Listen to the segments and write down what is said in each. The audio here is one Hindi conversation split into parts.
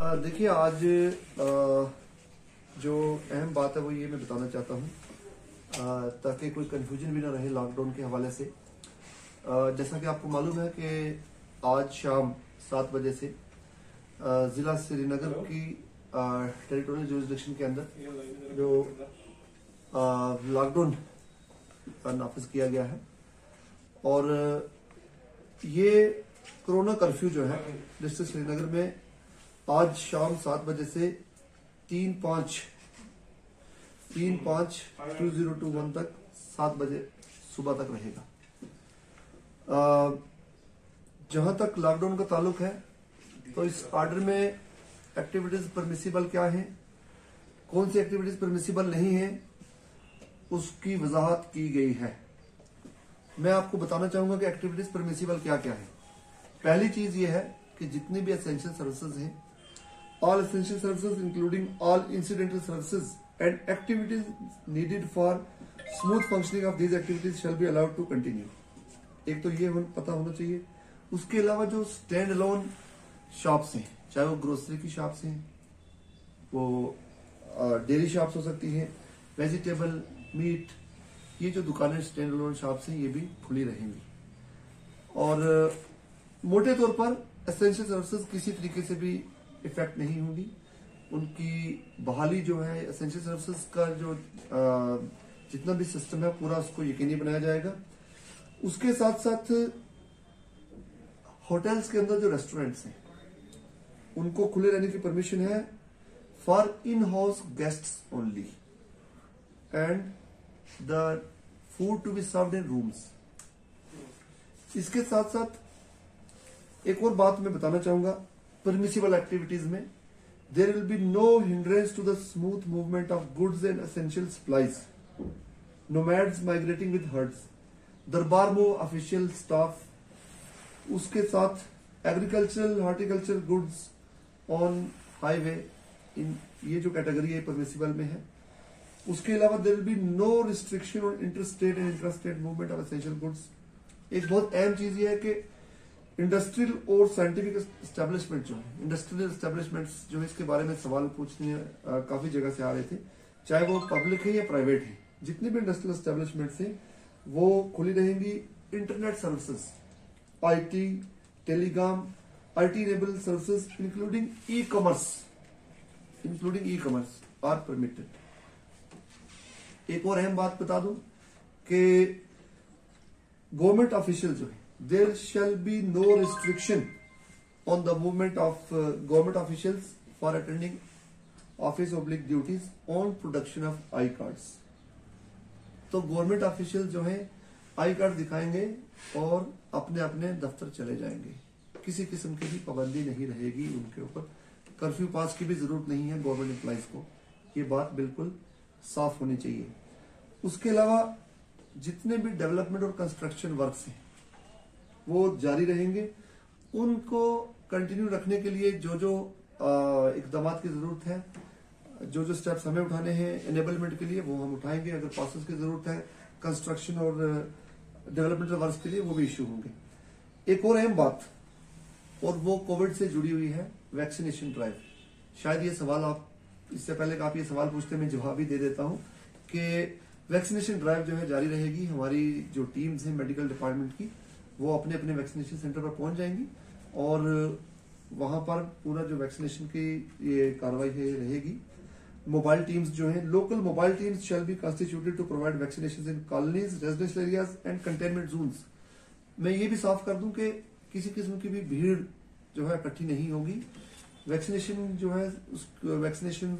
देखिए आज जो अहम बात है वो ये मैं बताना चाहता हूँ ताकि कोई कंफ्यूजन भी ना रहे लॉकडाउन के हवाले से। जैसा कि आपको मालूम है कि आज शाम 7 बजे से ज़िला श्रीनगर की टेरिटोरियल जुरिसडिक्शन के अंदर जो लॉकडाउन नाफिज किया गया है और ये कोरोना कर्फ्यू जो है डिस्ट्रिक्ट श्रीनगर में आज शाम 7 बजे से 3/5/2021 तक 7 बजे सुबह तक रहेगा। जहां तक लॉकडाउन का ताल्लुक है तो इस ऑर्डर में एक्टिविटीज परमिसिबल क्या है, कौन सी एक्टिविटीज परमिसिबल नहीं है, उसकी वजाहत की गई है। मैं आपको बताना चाहूंगा कि एक्टिविटीज परमिसिबल क्या क्या है। पहली चीज ये है कि जितनी भी एसेंशियल सर्विसेज हैं, all essential services including all incidental services and activities needed for smooth functioning of these activities shall be allowed to continue. एक तो ये पता होना चाहिए। उसके अलावा जो स्टैंड अलोन शॉप्स हैं, चाहे वो ग्रोसरी की शॉप्स हैं, वो डेयरी शॉप्स हो सकती हैं, वेजिटेबल, मीट, ये जो दुकानें स्टैंड अलोन शॉप्स हैं ये भी खुली रहेंगी। और मोटे तौर पर एसेंशियल सर्विसेज किसी तरीके से भी इफेक्ट नहीं होंगी। उनकी बहाली जो है एसेंशियल सर्विसेज का जो जितना भी सिस्टम है पूरा उसको यकीनी बनाया जाएगा। उसके साथ साथ होटल्स के अंदर जो रेस्टोरेंट्स हैं उनको खुले रहने की परमिशन है for in house guests only and the food to be served in rooms. इसके साथ साथ एक और बात मैं बताना चाहूंगा, परमिसिबल एक्टिविटीज में there will be no hindrance to the smooth movement of goods and essential supplies, nomads migrating with herds, Darbar official staff, उसके साथ agricultural horticulture goods on highway, इन ये जो कैटेगरी है परमिसिबल में है। उसके अलावा there will be no restriction on interstate and intrastate movement of essential goods. एक बहुत अहम चीज ये है कि इंडस्ट्रियल और साइंटिफिक एस्टेब्लिशमेंट जो है, इंडस्ट्रियल एस्टेब्लिशमेंट्स जो है, इसके बारे में सवाल पूछने काफी जगह से आ रहे थे, चाहे वो पब्लिक है या प्राइवेट है, जितनी भी इंडस्ट्रियल एस्टेब्लिशमेंट्स हैं वो खुली रहेंगी। Internet services, IT, telecom, IT enable services including e commerce are permitted. एक और अहम बात बता दूं कि गवर्नमेंट ऑफिशियल जो है, there shall be no restriction on the movement of government officials for attending office/duties on production of I cards. तो गवर्नमेंट ऑफिशियल जो है आई कार्ड दिखाएंगे और अपने अपने दफ्तर चले जाएंगे। किसी किस्म की भी पाबंदी नहीं रहेगी उनके ऊपर। कर्फ्यू पास की भी जरूरत नहीं है गवर्नमेंट एम्प्लॉइज को, ये बात बिल्कुल साफ होनी चाहिए। उसके अलावा जितने भी डेवलपमेंट और कंस्ट्रक्शन वर्क्स हैं वो जारी रहेंगे। उनको कंटिन्यू रखने के लिए जो जो इकदाम की जरूरत है, जो जो स्टेप्स हमें उठाने हैं एनेबलमेंट के लिए, वो हम उठाएंगे। अगर पासेस की जरूरत है कंस्ट्रक्शन और डेवलपमेंट वर्क के लिए, वो भी इश्यू होंगे। एक और अहम बात, और वो कोविड से जुड़ी हुई है, वैक्सीनेशन ड्राइव। शायद ये सवाल आप इससे पहले कि आप ये सवाल पूछते मैं जवाब भी दे देता हूं कि वैक्सीनेशन ड्राइव जो है जारी रहेगी। हमारी जो टीम्स हैं मेडिकल डिपार्टमेंट की, वो अपने अपने वैक्सीनेशन सेंटर पर पहुंच जाएंगी और वहां पर पूरा जो वैक्सीनेशन की ये कार्रवाई है रहेगी। मोबाइल टीम्स जो हैं, local mobile teams shall be constituted to provide vaccination in colonies, residential areas and containment zones. मैं ये भी साफ कर दूं कि किसी किस्म की भी भीड़ जो है इकट्ठी नहीं होगी। वैक्सीनेशन जो है वैक्सीनेशन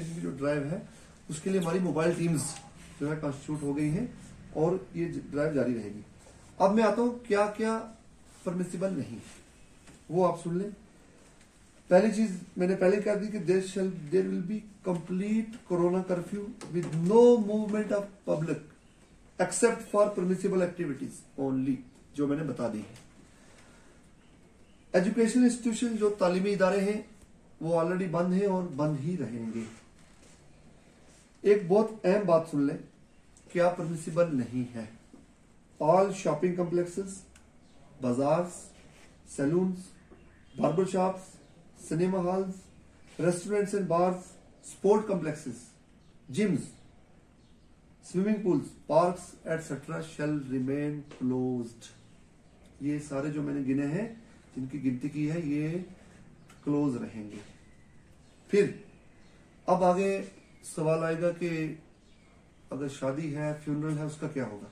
की जो ड्राइव है उसके लिए हमारी मोबाइल टीम्स जो है कॉन्स्टिट्यूट हो गई हैं और ये ड्राइव जारी रहेगी। अब मैं आता हूं क्या क्या परमिसिबल नहीं, वो आप सुन लें। पहली चीज मैंने पहले कह दी कि there will be complete corona curfew with no movement of public except for permissible activities only, जो मैंने बता दी है। एजुकेशनल इंस्टीट्यूशन जो तालीमी इदारे हैं वो ऑलरेडी बंद हैं और बंद ही रहेंगे। एक बहुत अहम बात सुन लें, क्या परमिसिबल नहीं है। All shopping complexes, bazaars, saloons, barber shops, cinema halls, restaurants and bars, sport complexes, gyms, swimming pools, parks, etc. shall remain closed. ये सारे जो मैंने गिने हैं, जिनकी गिनती की है, ये क्लोज रहेंगे। फिर अब आगे सवाल आएगा कि अगर शादी है, फ्यूनरल है, उसका क्या होगा?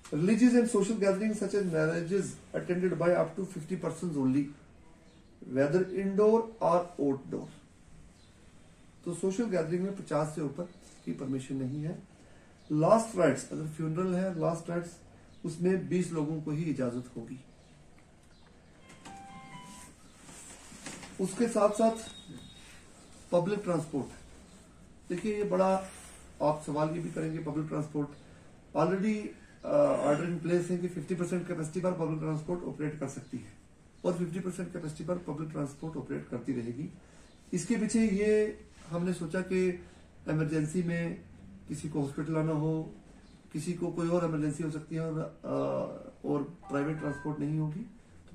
Religious and social gatherings such as marriages attended by up to 50 persons only, whether indoor or outdoor. तो सोशल गैदरिंग में 50 से ऊपर की परमिशन नहीं है। लास्ट राइट्स, अगर फ्यूनरल है, लास्ट राइट्स उसमें 20 लोगों को ही इजाजत होगी। उसके साथ साथ पब्लिक ट्रांसपोर्ट, देखिए ये बड़ा आप सवाल ये भी करेंगे, public transport already order in place है कि 50% कैपेसिटी पर पब्लिक ट्रांसपोर्ट ऑपरेट कर सकती है और 50% कैपेसिटी पर पब्लिक ट्रांसपोर्ट ऑपरेट करती रहेगी। इसके पीछे ये हमने सोचा कि इमरजेंसी में किसी को हॉस्पिटल आना हो, किसी को कोई और इमरजेंसी हो सकती है और प्राइवेट ट्रांसपोर्ट नहीं होगी,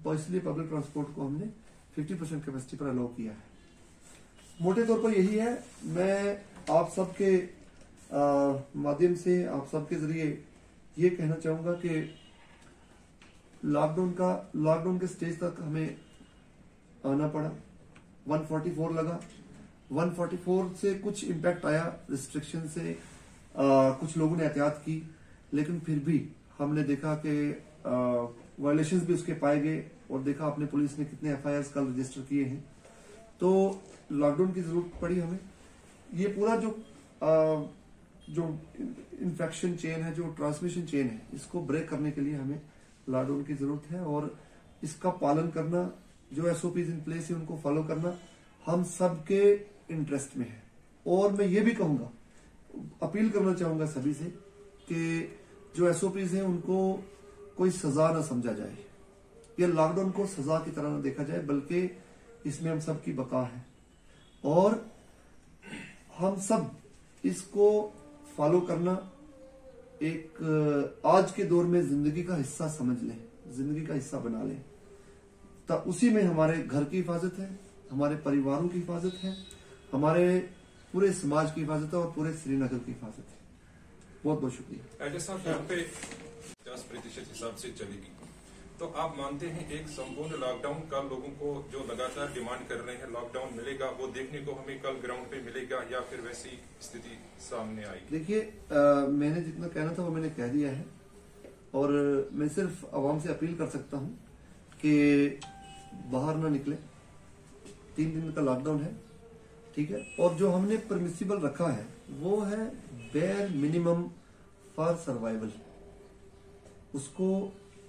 तो इसलिए पब्लिक ट्रांसपोर्ट को हमने 50% कैपेसिटी पर अलाउ किया है। मोटे तौर पर यही है। मैं आप सबके माध्यम से, आप सबके जरिए ये कहना चाहूंगा कि लॉकडाउन के स्टेज तक हमें आना पड़ा। 144 लगा, 144 से कुछ इम्पैक्ट आया, रिस्ट्रिक्शन से कुछ लोगों ने एहतियात की, लेकिन फिर भी हमने देखा कि वायलेशंस भी उसके पाए गए और देखा आपने पुलिस ने कितने एफआईआर कल रजिस्टर किए हैं। तो लॉकडाउन की जरूरत पड़ी हमें। ये पूरा जो इन्फेक्शन चेन है, जो ट्रांसमिशन चेन है, इसको ब्रेक करने के लिए हमें लॉकडाउन की जरूरत है और इसका पालन करना, जो एसओपीज इन प्लेस है उनको फॉलो करना हम सबके इंटरेस्ट में है। और मैं ये भी कहूंगा, अपील करना चाहूंगा सभी से कि जो एसओपीज हैं उनको कोई सजा ना समझा जाए, या लॉकडाउन को सजा की तरह ना देखा जाए, बल्कि इसमें हम सब की बका है और हम सब इसको फॉलो करना एक आज के दौर में जिंदगी का हिस्सा समझ लें, जिंदगी का हिस्सा बना लें। तो उसी में हमारे घर की हिफाजत है, हमारे परिवारों की हिफाजत है, हमारे पूरे समाज की हिफाजत है और पूरे श्रीनगर की हिफाजत है। बहुत बहुत शुक्रिया। एडे साहब, यहाँ पे 50% हिसाब से चलेगी, तो आप मानते हैं एक संपूर्ण लॉकडाउन का लोगों को जो लगातार डिमांड कर रहे हैं लॉकडाउन मिलेगा, वो देखने को हमें कल ग्राउंड पे मिलेगा या फिर वैसी स्थिति सामने आएगी? देखिए, मैंने जितना कहना था वो मैंने कह दिया है और मैं सिर्फ आवाम से अपील कर सकता हूं कि बाहर ना निकले। 3 दिन का लॉकडाउन है, ठीक है, और जो हमने परमिसिबल रखा है वो है बेयर मिनिमम फॉर सर्वाइवल, उसको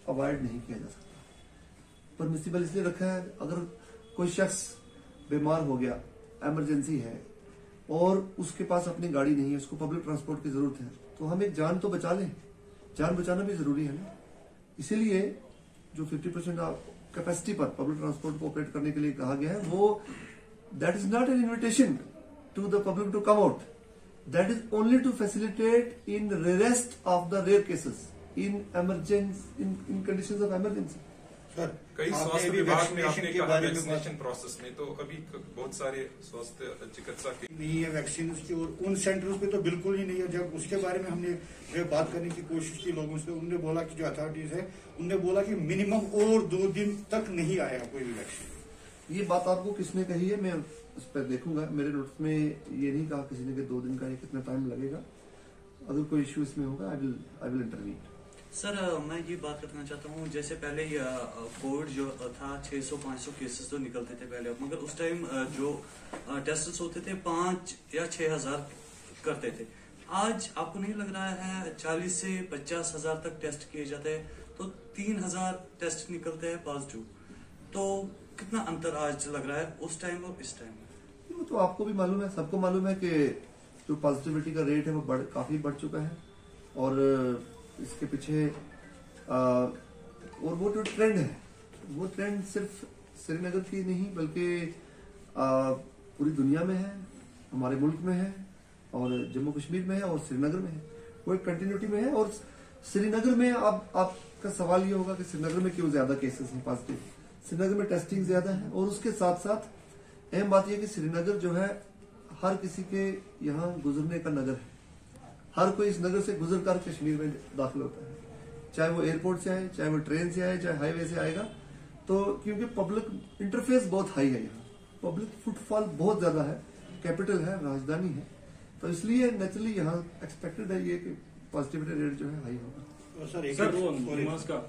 अवॉइड नहीं किया जा सकता। परमिसिबल इसलिए रखा है, अगर कोई शख्स बीमार हो गया, इमरजेंसी है और उसके पास अपनी गाड़ी नहीं है, उसको पब्लिक ट्रांसपोर्ट की जरूरत है, तो हम एक जान तो बचा लें। जान बचाना भी जरूरी है ना। इसीलिए जो 50% कैपेसिटी पर पब्लिक ट्रांसपोर्ट को ऑपरेट करने के लिए कहा गया है, वो that is not an invitation to the public to come out, that is only to facilitate in rest of the rare cases, in emergency, in conditions of emergency. Sir, कई स्वास्थ्य विभाग में आपने कहा वैक्सीनेशन प्रोसेस में, तो अभी बहुत सारे स्वास्थ्य चिकित्सा नहीं है वैक्सीन की, और उन सेंटर्स पे तो बिल्कुल ही नहीं है। जब उसके बारे में हमने बात करने की कोशिश की लोगों से, उन्होंने बोला कि जो अथॉरिटीज है उन्होंने बोला कि मिनिमम और 2 दिन तक नहीं आएगा कोई भी वैक्सीन। ये बात आपको किसने कही है? मैं उस पर देखूंगा। मेरे नोट्स में ये नहीं कहा किसी ने कि 2 दिन का, ये कितना टाइम लगेगा। अगर कोई इश्यू इसमें होगा आई विल इंटरवीन। सर, मैं ये बात करना चाहता हूँ, जैसे पहले कोविड जो था 600-500 केसेस तो निकलते थे पहले, मगर उस टाइम जो टेस्ट होते थे 5 या 6 हजार करते थे। आज आपको नहीं लग रहा है 40 से 50 हजार तक टेस्ट किए जाते हैं, तो 3000 टेस्ट निकलते हैं पॉजिटिव। तो कितना अंतर आज लग रहा है उस टाइम और इस टाइम? वो तो आपको भी मालूम है, सबको मालूम है कि जो पॉजिटिविटी का रेट है वो काफी बढ़ चुका है और इसके पीछे और वो जो ट्रेंड है, वो ट्रेंड सिर्फ श्रीनगर की नहीं बल्कि पूरी दुनिया में है, हमारे मुल्क में है और जम्मू कश्मीर में है और श्रीनगर में है। वो एक कंटिन्यूटी में है। और श्रीनगर में अब आपका सवाल ये होगा कि श्रीनगर में क्यों ज्यादा केसेस हैं पॉजिटिव? श्रीनगर में टेस्टिंग ज्यादा है और उसके साथ साथ अहम बात यह कि श्रीनगर जो है हर किसी के यहाँ गुजरने का नगर है। हर कोई इस नगर से गुजर कर कश्मीर में दाखिल होता है, चाहे वो एयरपोर्ट से आए, चाहे वो ट्रेन से आए, चाहे हाईवे से आएगा। तो क्योंकि पब्लिक इंटरफेस बहुत हाई है, यहाँ पब्लिक फुटफॉल बहुत ज्यादा है, कैपिटल है, राजधानी है, तो इसलिए नेचुरली यहाँ एक्सपेक्टेड है ये कि पॉजिटिविटी रेट जो है हाई होगा। सर वो नमाज का